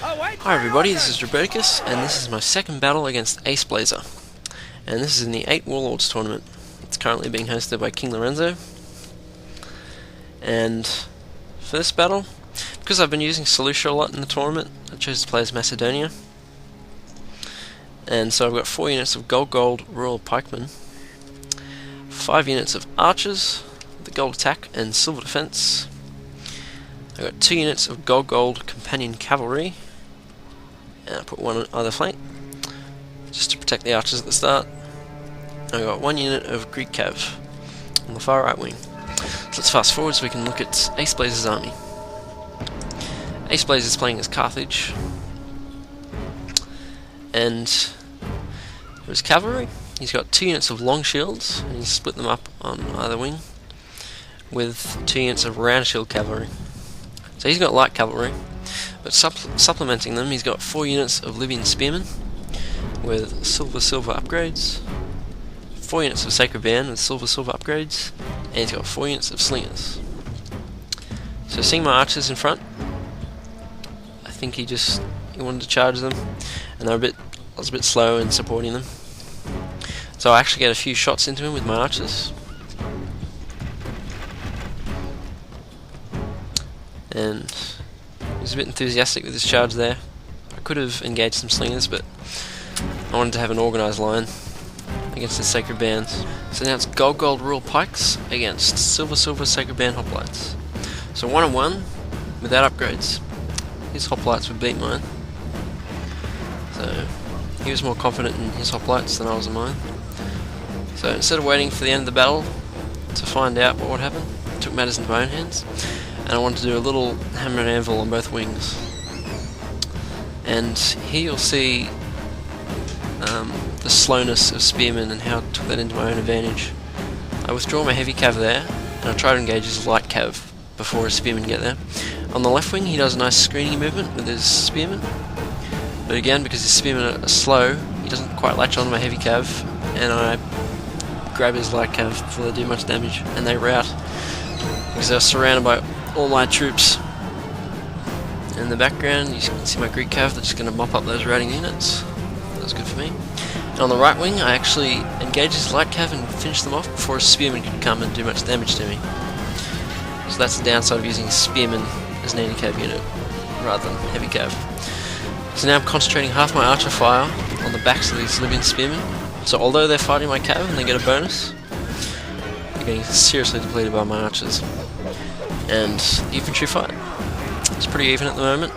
Hi everybody, this is Roberticus, and this is my second battle against Ace Blazer. And this is in the 8 Warlords Tournament. It's currently being hosted by King Lorenzo. And for this battle, because I've been using Solutia a lot in the tournament, I chose to play as Macedonia. And so I've got 4 units of gold Royal Pikemen, 5 units of archers, the gold attack and silver defense. I've got 2 units of gold companion cavalry, and I put one on either flank just to protect the archers at the start. I've got 1 unit of Greek cav on the far right wing. So let's fast forward so we can look at Ace Blazer's army. Ace Blazer is playing as Carthage, and for his cavalry he's got 2 units of long shields, and he's split them up on either wing with 2 units of round shield cavalry. So he's got light cavalry, but supplementing them he's got 4 units of Libyan spearmen with silver upgrades, 4 units of Sacred Band with silver upgrades, and he's got 4 units of slingers. So seeing my archers in front, I think he wanted to charge them, and I was a bit slow in supporting them. So I actually get a few shots into him with my archers. And he was a bit enthusiastic with his charge there. I could have engaged some slingers, but I wanted to have an organised line against the Sacred Bands. So now it's gold Royal Pikes against silver Sacred Band hoplites. So 1-on-1 without upgrades. His hoplites would beat mine. So he was more confident in his hoplites than I was in mine. So instead of waiting for the end of the battle to find out what would happen, I took matters into my own hands, and I wanted to do a little hammer and anvil on both wings. And here you'll see the slowness of spearmen and how I took that into my own advantage. I withdraw my heavy cav there, and I try to engage his light cav before his spearmen get there. On the left wing he does a nice screening movement with his spearmen, but again, because his spearmen are slow, he doesn't quite latch on to my heavy cav, and I grab his light cav before they do much damage, and they rout because they're surrounded by all my troops. In the background you can see my Greek cav that's just going to mop up those routing units. That's good for me. And on the right wing I actually engage his light cav and finish them off before a spearman could come and do much damage to me. So that's the downside of using spearmen as an anti-cav unit rather than heavy cav. So now I'm concentrating half my archer fire on the backs of these Libyan spearmen. So although they're fighting my cav and they get a bonus, they're getting seriously depleted by my archers. And the infantry fight, it's pretty even at the moment.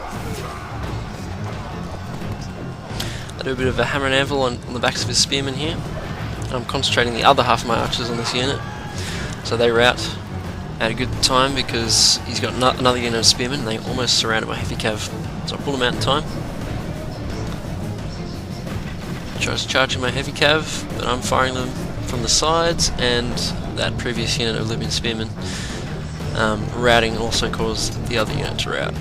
I do a bit of a hammer and anvil on the backs of his spearmen here. I'm concentrating the other half of my archers on this unit, so they rout at a good time because he's got another unit of spearmen and they almost surrounded my heavy cav. So I pull them out in time. Tries to charge my heavy cav, but I'm firing them from the sides, and that previous unit of Libyan spearmen routing also caused the other unit to rout.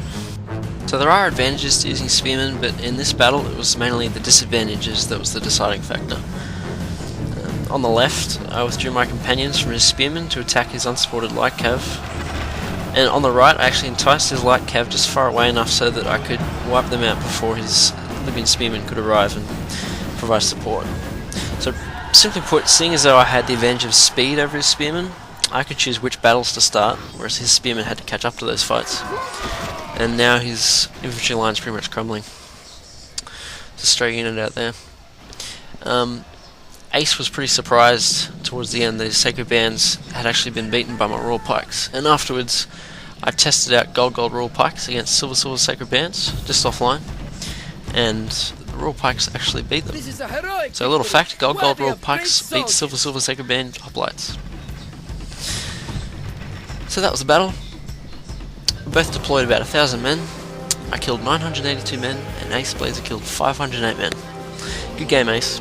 So there are advantages to using spearmen, but in this battle it was mainly the disadvantages that was the deciding factor. On the left I withdrew my companions from his spearmen to attack his unsupported light cav, and on the right I actually enticed his light cav just far away enough so that I could wipe them out before his Libyan spearmen could arrive and provide support. So simply put, seeing as though I had the advantage of speed over his spearmen, I could choose which battles to start, whereas his spearmen had to catch up to those fights. And now his infantry line's pretty much crumbling. It's a stray unit out there. Ace was pretty surprised towards the end that his Sacred Bands had actually been beaten by my Royal Pikes, and afterwards I tested out gold Royal Pikes against silver Sacred Bands, just offline, and the Royal Pikes actually beat them. So a little fact, gold Royal Pikes beat silver Sacred Band hoplites. So that was the battle. We both deployed about 1,000 men. I killed 982 men, and Ace Blazer killed 508 men. Good game, Ace.